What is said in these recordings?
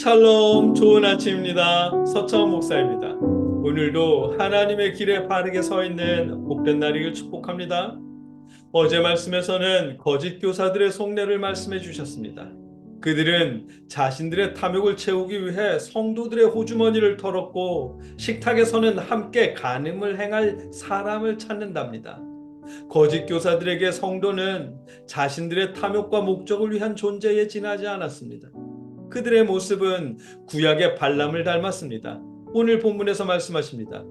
샬롬, 좋은 아침입니다. 서천 목사입니다. 오늘도 하나님의 길에 바르게 서 있는 복된 날이길 축복합니다. 어제 말씀에서는 거짓 교사들의 속내를 말씀해 주셨습니다. 그들은 자신들의 탐욕을 채우기 위해 성도들의 호주머니를 털었고 식탁에서는 함께 간음을 행할 사람을 찾는답니다. 거짓 교사들에게 성도는 자신들의 탐욕과 목적을 위한 존재에 지나지 않았습니다. 그들의 모습은 구약의 발람을 닮았습니다. 오늘 본문에서 말씀하십니다.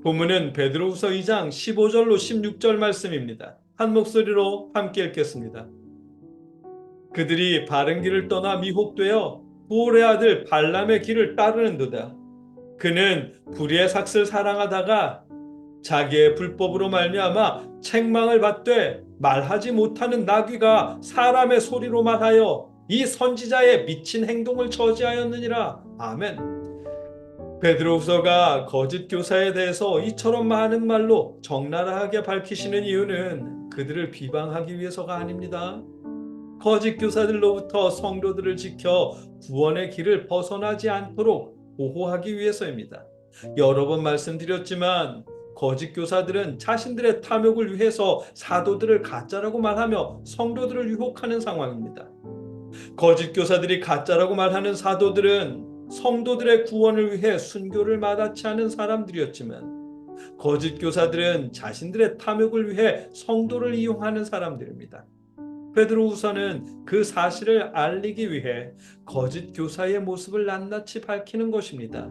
본문은 베드로후서 2장 15절로 16절 말씀입니다. 한 목소리로 함께 읽겠습니다. 그들이 바른 길을 떠나 미혹되어 부올의 아들 발람의 길을 따르는도다. 그는 불의의 삭슬 사랑하다가 자기의 불법으로 말미암아 책망을 받되 말하지 못하는 나귀가 사람의 소리로 말하여 이 선지자의 미친 행동을 저지하였느니라. 아멘. 베드로후서가 거짓 교사에 대해서 이처럼 많은 말로 적나라하게 밝히시는 이유는 그들을 비방하기 위해서가 아닙니다. 거짓 교사들로부터 성도들을 지켜 구원의 길을 벗어나지 않도록 보호하기 위해서입니다. 여러 번 말씀드렸지만 거짓 교사들은 자신들의 탐욕을 위해서 사도들을 가짜라고 말하며 성도들을 유혹하는 상황입니다. 거짓 교사들이 가짜라고 말하는 사도들은 성도들의 구원을 위해 순교를 마다치 않은 사람들이었지만 거짓 교사들은 자신들의 탐욕을 위해 성도를 이용하는 사람들입니다. 베드로후서는 그 사실을 알리기 위해 거짓 교사의 모습을 낱낱이 밝히는 것입니다.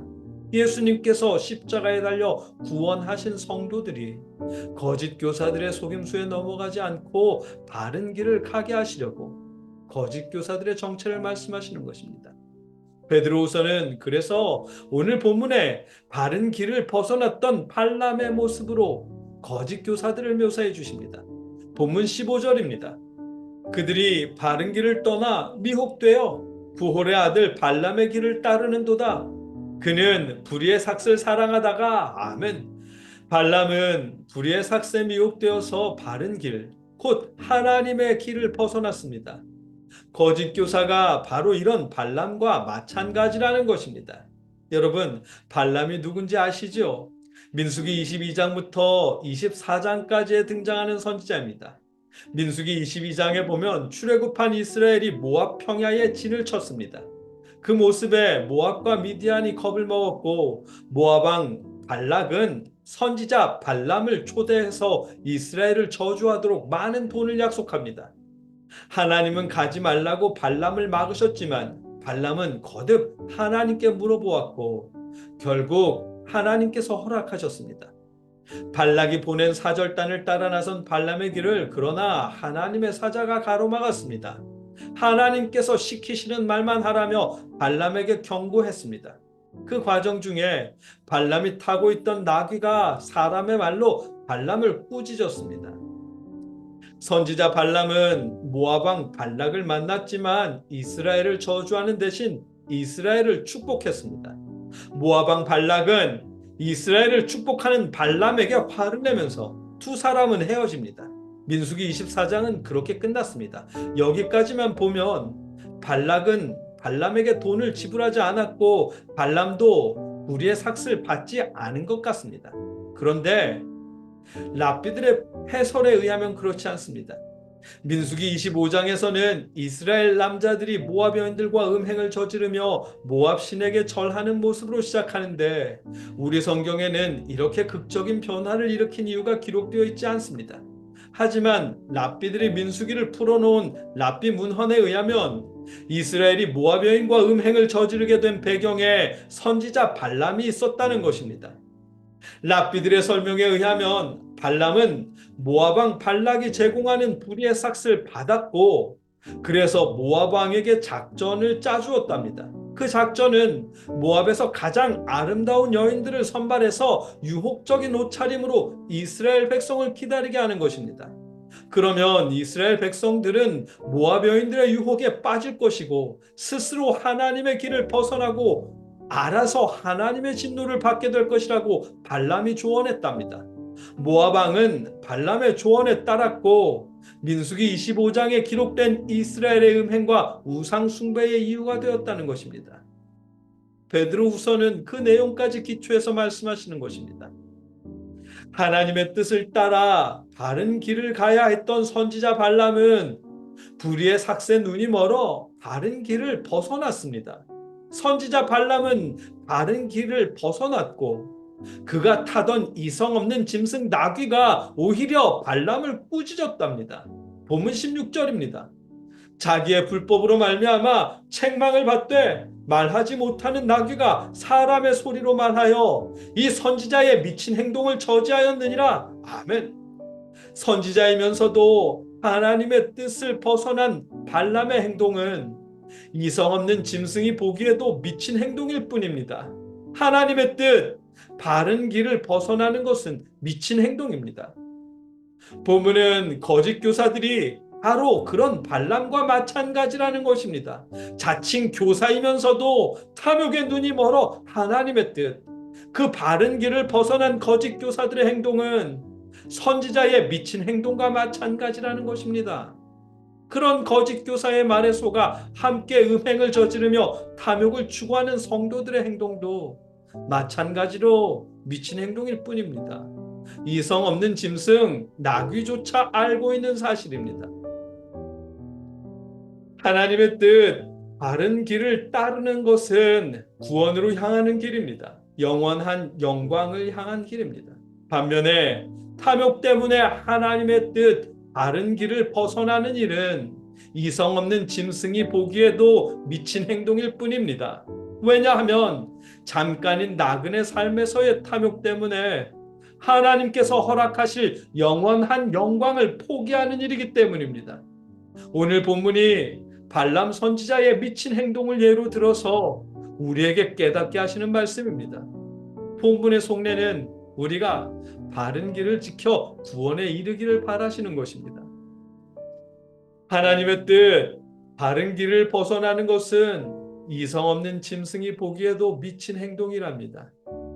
예수님께서 십자가에 달려 구원하신 성도들이 거짓 교사들의 속임수에 넘어가지 않고 바른 길을 가게 하시려고 거짓 교사들의 정체를 말씀하시는 것입니다. 베드로후서는 그래서 오늘 본문에 바른 길을 벗어났던 발람의 모습으로 거짓 교사들을 묘사해 주십니다. 본문 15절입니다. 그들이 바른 길을 떠나 미혹되어 부홀의 아들 발람의 길을 따르는도다. 그는 불의의 삭슬 사랑하다가 아멘. 발람은 불의의 삭스에 미혹되어서 바른 길, 곧 하나님의 길을 벗어났습니다. 거짓 교사가 바로 이런 발람과 마찬가지라는 것입니다. 여러분, 발람이 누군지 아시죠? 민수기 22장부터 24장까지에 등장하는 선지자입니다. 민수기 22장에 보면 출애굽한 이스라엘이 모압 평야에 진을 쳤습니다. 그 모습에 모압과 미디안이 겁을 먹었고 모압 왕 발락은 선지자 발람을 초대해서 이스라엘을 저주하도록 많은 돈을 약속합니다. 하나님은 가지 말라고 발람을 막으셨지만 발람은 거듭 하나님께 물어보았고 결국 하나님께서 허락하셨습니다. 발락이 보낸 사절단을 따라 나선 발람의 길을 그러나 하나님의 사자가 가로막았습니다. 하나님께서 시키시는 말만 하라며 발람에게 경고했습니다. 그 과정 중에 발람이 타고 있던 나귀가 사람의 말로 발람을 꾸짖었습니다. 선지자 발람은 모압 왕 발락을 만났지만 이스라엘을 저주하는 대신 이스라엘을 축복했습니다. 모압 왕 발락은 이스라엘을 축복하는 발람에게 화를 내면서 두 사람은 헤어집니다. 민수기 24장은 그렇게 끝났습니다. 여기까지만 보면 발락은 발람에게 돈을 지불하지 않았고 발람도 불의의 삭슬 받지 않은 것 같습니다. 그런데 랍비들의 해설에 의하면 그렇지 않습니다. 민수기 25장에서는 이스라엘 남자들이 모압 여인들과 음행을 저지르며 모압 신에게 절하는 모습으로 시작하는데 우리 성경에는 이렇게 극적인 변화를 일으킨 이유가 기록되어 있지 않습니다. 하지만 랍비들이 민수기를 풀어놓은 랍비 문헌에 의하면 이스라엘이 모압 여인과 음행을 저지르게 된 배경에 선지자 발람이 있었다는 것입니다. 랍비들의 설명에 의하면 발람은 모압 왕 발락이 제공하는 불의의 삭스를 받았고 그래서 모압 왕에게 작전을 짜주었답니다. 그 작전은 모압에서 가장 아름다운 여인들을 선발해서 유혹적인 옷차림으로 이스라엘 백성을 기다리게 하는 것입니다. 그러면 이스라엘 백성들은 모압 여인들의 유혹에 빠질 것이고 스스로 하나님의 길을 벗어나고 알아서 하나님의 진노를 받게 될 것이라고 발람이 조언했답니다. 모압 왕은 발람의 조언에 따랐고 민수기 25장에 기록된 이스라엘의 음행과 우상 숭배의 이유가 되었다는 것입니다. 베드로후서는 그 내용까지 기초해서 말씀하시는 것입니다. 하나님의 뜻을 따라 바른 길을 가야 했던 선지자 발람은 불의의 삭새 눈이 멀어 바른 길을 벗어났습니다. 선지자 발람은 바른 길을 벗어났고 그가 타던 이성 없는 짐승 나귀가 오히려 발람을 꾸짖었답니다. 본문 16절입니다. 자기의 불법으로 말미암아 책망을 받되 말하지 못하는 나귀가 사람의 소리로 말하여 이 선지자의 미친 행동을 저지하였느니라. 아멘. 선지자이면서도 하나님의 뜻을 벗어난 발람의 행동은 이성 없는 짐승이 보기에도 미친 행동일 뿐입니다. 하나님의 뜻, 바른 길을 벗어나는 것은 미친 행동입니다. 본문은 거짓 교사들이 바로 그런 발람과 마찬가지라는 것입니다. 자칭 교사이면서도 탐욕의 눈이 멀어 하나님의 뜻, 그 바른 길을 벗어난 거짓 교사들의 행동은 선지자의 미친 행동과 마찬가지라는 것입니다. 그런 거짓 교사의 말에 속아 함께 음행을 저지르며 탐욕을 추구하는 성도들의 행동도 마찬가지로 미친 행동일 뿐입니다. 이성 없는 짐승, 나귀조차 알고 있는 사실입니다. 하나님의 뜻, 바른 길을 따르는 것은 구원으로 향하는 길입니다. 영원한 영광을 향한 길입니다. 반면에 탐욕 때문에 하나님의 뜻, 바른 길을 벗어나는 일은 이성 없는 짐승이 보기에도 미친 행동일 뿐입니다. 왜냐하면 잠깐인 나그네 삶에서의 탐욕 때문에 하나님께서 허락하실 영원한 영광을 포기하는 일이기 때문입니다. 오늘 본문이 발람 선지자의 미친 행동을 예로 들어서 우리에게 깨닫게 하시는 말씀입니다. 본문의 속내는 우리가 바른 길을 지켜 구원에 이르기를 바라시는 것입니다. 하나님의 뜻, 바른 길을 벗어나는 것은 이성 없는 짐승이 보기에도 미친 행동이랍니다.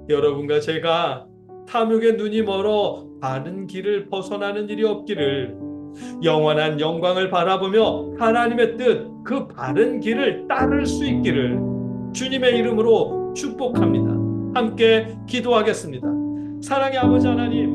여러분과 제가 탐욕의 눈이 멀어 바른 길을 벗어나는 일이 없기를, 영원한 영광을 바라보며 하나님의 뜻, 그 바른 길을 따를 수 있기를 주님의 이름으로 축복합니다. 함께 기도하겠습니다. 사랑의 아버지 하나님,